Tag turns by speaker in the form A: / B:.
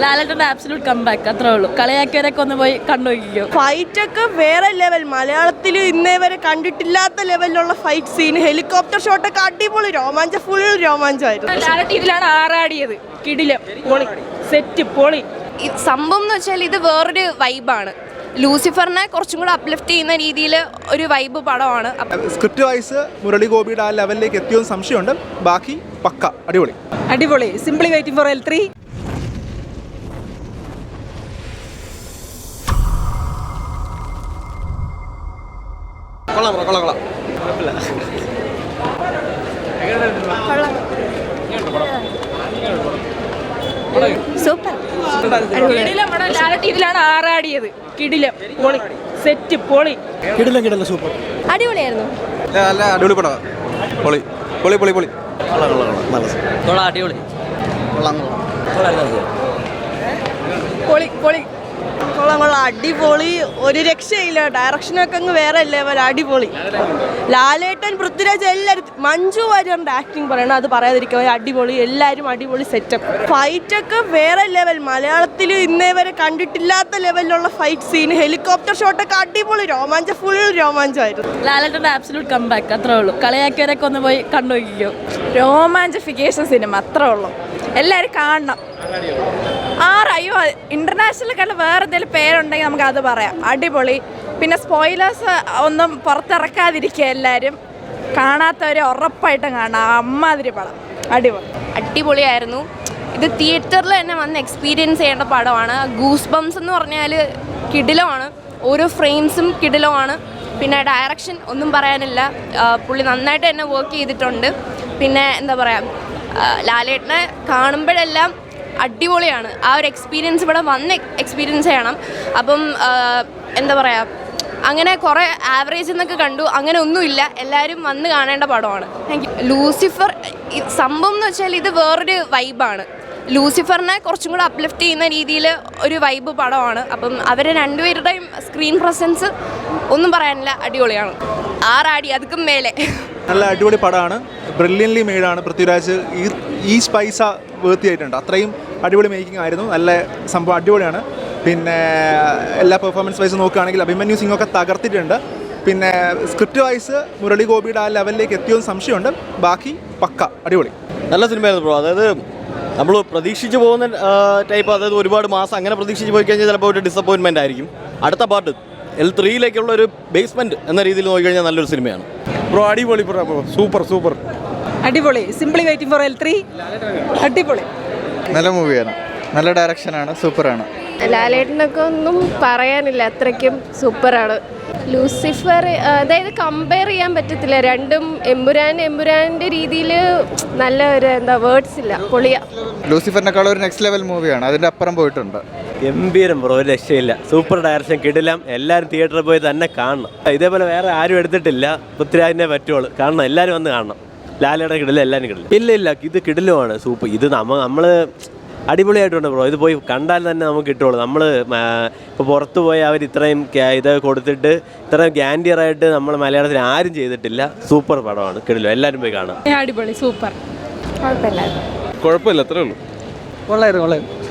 A: ലാലേട്ടൻ്റെ absolute comeback അത്രേ ഉള്ളൂ. കളിയാക്കിയവരൊക്കെ ഒന്ന് പോയി കണ്ടുനോക്കിക്കോ.
B: ഫൈറ്റൊക്കെ വേറെ ലെവൽ, മലയാളത്തിൽ ഇന്നേ വരെ കണ്ടിട്ടില്ലാത്ത ലെവലിലുള്ള ഫൈറ്റ് സീൻ, ഹെലികോപ്റ്റർ ഷോട്ടൊക്കെ അടിപൊളി, ഫുൾ രോമാഞ്ചമായിരുന്നു.
A: ലാലേട്ടൻ ഇതിലാണ് ആറാടിയത്. കിടിലം, പൊളി, സെറ്റ്, പൊളി.
C: സംഭവം എന്ന് വെച്ചാൽ ഇത് വേറൊരു വൈബാണ്. ലൂസിഫറിനെ കുറച്ചും കൂടെ അപ്ലിഫ്റ്റ് ചെയ്യുന്ന രീതിയിൽ ഒരു വൈബ് പടമാണ്.
D: സ്ക്രിപ്റ്റ് വൈസ് മുരളി ഗോപിയുടെ ആ ലെവലിലേക്ക് എത്തിയെന്ന് സംശയമുണ്ട്. ബാക്കി പക്ക അടിപൊളി.
E: അടിപൊളി. Simply waiting for L3.
A: Super, Lalettan ഇതിലാണ് ആറാടിയത്. കിടിലം, പൊളി, സെറ്റ്, പൊളി.
D: കിടിലം സൂപ്പർ.
C: അടിപൊളിയായിരുന്നു.
D: നല്ല അടിപൊളി പടം. പൊളി പൊളി പൊളി പൊളി.
A: അടിപൊളി,
B: പൊളി പൊളി, അടിപൊളി, ഒരു രക്ഷയില്ല. ഡയറക്ഷനൊക്കെ അങ്ങ് വേറെ ലെവൽ, അടിപൊളി. ലാലേട്ടൻ, പൃഥ്വിരാജ്, എല്ലാവരും, മഞ്ജു വാര്യറിന്റെ ആക്ടിങ് പറയണം, അത് പറയാതിരിക്കുക, അടിപൊളി. എല്ലാവരും അടിപൊളി സെറ്റപ്പ്. ഫൈറ്റൊക്കെ വേറെ ലെവൽ, മലയാളത്തിൽ ഇന്നേ വരെ കണ്ടിട്ടില്ലാത്ത ലെവലിലുള്ള ഫൈറ്റ് സീൻ, ഹെലികോപ്റ്റർ ഷോട്ടൊക്കെ അടിപൊളി, ഫുൾ രോമാഞ്ചമായിരുന്നു.
A: ലാലേട്ടൻ്റെ ആബ്സല്യൂട്ട് കംബാക്ക് അത്രേ ഉള്ളൂ. കളിയാക്കിയവരൊക്കെ ഒന്ന് പോയി കണ്ടുനോക്കിക്കോ.
E: രോമാഞ്ചിഫിക്കേഷൻ സിനിമ അത്രേ ഉള്ളൂ. എല്ലാവരും കാണണം. അയ്യോ, ഇന്റർനാഷണൽ വേറെ എന്തെങ്കിലും പേരുണ്ടെങ്കിൽ നമുക്ക് അത് പറയാം. അടിപൊളി. പിന്നെ സ്പോയിലേഴ്സ് ഒന്നും പുറത്തിറക്കാതിരിക്കുക. എല്ലാവരും കാണാത്തവരെ ഉറപ്പായിട്ടും കാണാം. അമ്മാതിരി പടം, അടിപൊളി.
C: അടിപൊളിയായിരുന്നു. ഇത് തിയേറ്ററിൽ തന്നെ വന്ന് എക്സ്പീരിയൻസ് ചെയ്യേണ്ട പടമാണ്. ഗൂസ് ബംസ് എന്ന് പറഞ്ഞാൽ കിടിലമാണ്. ഓരോ ഫ്രെയിംസും കിടിലമാണ്. പിന്നെ ഡയറക്ഷൻ ഒന്നും പറയാനില്ല. പുള്ളി നന്നായിട്ട് തന്നെ വർക്ക് ചെയ്തിട്ടുണ്ട്. പിന്നെ എന്താ പറയുക, ലാലേട്ടനെ കാണുമ്പോഴെല്ലാം അടിപൊളിയാണ്. ആ ഒരു എക്സ്പീരിയൻസ് ഇവിടെ വന്ന് എക്സ്പീരിയൻസ് ചെയ്യണം. അപ്പം എന്താ പറയുക, അങ്ങനെ കുറേ ആവറേജ് എന്നൊക്കെ കണ്ടു, അങ്ങനെ ഒന്നുമില്ല. എല്ലാവരും വന്ന് കാണേണ്ട പടമാണ്. Thank you. ലൂസിഫർ സംഭവം എന്ന് വെച്ചാൽ ഇത് വേറൊരു വൈബാണ്. ലൂസിഫറിനെ കുറച്ചും കൂടെ അപ്ലിഫ്റ്റ് ചെയ്യുന്ന രീതിയിൽ ഒരു വൈബ് പടമാണ്. അപ്പം അവർ രണ്ടുപേരുടെയും സ്ക്രീൻ പ്രസൻസ് ഒന്നും പറയാനില്ല, അടിപൊളിയാണ്. ആറാടി, അതുക്കും മേലെ.
D: നല്ല അടിപൊളി പടമാണ്. ബ്രില്യൻലി മെയ്ഡാണ്. പൃഥ്വിരാജ് ഈ പൈസ വേർത്തിയായിട്ടുണ്ട്. അത്രയും അടിപൊളി മേക്കിംഗ് ആയിരുന്നു. നല്ല സംഭവം, അടിപൊളിയാണ്. പിന്നെ എല്ലാ പെർഫോമൻസ് വൈസ് നോക്കുകയാണെങ്കിൽ അഭിമന്യു സിംഗൊക്കെ തകർത്തിട്ടുണ്ട്. പിന്നെ സ്ക്രിപ്റ്റ് വൈസ് മുരളി ഗോപിയുടെ ആ ലെവലിലേക്ക് എത്തിയെന്ന് സംശയമുണ്ട്. ബാക്കി പക്ക അടിപൊളി.
F: നല്ല സിനിമയായിരുന്നു ബ്രോ. അതായത് നമ്മൾ പ്രതീക്ഷിച്ച് പോകുന്ന ടൈപ്പ്, അതായത് ഒരുപാട് മാസം അങ്ങനെ പ്രതീക്ഷിച്ച് പോയി കഴിഞ്ഞാൽ ചിലപ്പോൾ ഒരു ഡിസപ്പോയിൻമെൻ്റ് ആയിരിക്കും. അടുത്ത പാർട്ട് L3 ഒരു ബേസ്മെൻറ്റ് എന്ന രീതിയിൽ നോക്കിക്കഴിഞ്ഞാൽ നല്ലൊരു സിനിമയാണ്
D: ബ്രോ. അടിപൊളി ബ്രോ, സൂപ്പർ സൂപ്പർ,
E: അടിപൊളി. Simply waiting for L3. അടിപൊളി.
G: നല്ല മൂവിയാണ്, നല്ല ഡയറക്ഷനാണ്, സൂപ്പറാണ്.
H: ലാലേട്ടനൊക്കെ ഒന്നും പറയാനില്ല, അത്രയ്ക്കും സൂപ്പറാണ്. ലൂസിഫർ അതായത് കമ്പയർ ചെയ്യാൻ പറ്റത്തില്ല. രണ്ടും എമ്പുരാൻ്റെ രീതിയിൽ നല്ല ഒരു വേർഡ്സ് ഇല്ല, പൊളിയ.
G: ലൂസിഫറിനേക്കാൾ ഒരു നെക്സ്റ്റ് ലെവൽ മൂവിയാണ്, അതിൻ്റെ അപ്പുറം പോയിട്ടുണ്ട്.
I: ഗംഭീരം ബ്രോ, ഒരു രക്ഷയില്ല. സൂപ്പർ ഡയറക്ഷൻ, കിടിലം. എല്ലാവരും തിയേറ്ററിൽ പോയി തന്നെ കാണണം. ഇതേപോലെ വേറെ ആരും എടുത്തിട്ടില്ല. പൃഥ്വിരാജിനെ പറ്റുള്ളൂ കാണണം. എല്ലാവരും വന്ന് കാണണം. ലാലേട്ടൻ കിടിലം, എല്ലാവരും കിടിലം. ഇല്ല, ഇത് കിടിലമാണ്, സൂപ്പർ. ഇത് നമ്മൾ അടിപൊളിയായിട്ടുണ്ട് ബ്രോ. ഇത് പോയി കണ്ടാൽ തന്നെ നമുക്ക് കിട്ടുള്ളൂ. നമ്മൾ ഇപ്പോൾ പുറത്തു പോയി അവർ ഇത്രയും ഇത് കൊടുത്തിട്ട് ഇത്രയും ഗ്യാൻഡിയറായിട്ട് നമ്മൾ മലയാളത്തിൽ ആരും ചെയ്തിട്ടില്ല. സൂപ്പർ പടമാണ്, കിടിലം. എല്ലാവരും പോയി കാണാം.
A: അടിപൊളി, സൂപ്പർ.
D: കുഴപ്പമില്ല, അത്രേ ഉള്ളൂ.
E: കൊള്ളായിരുന്നു.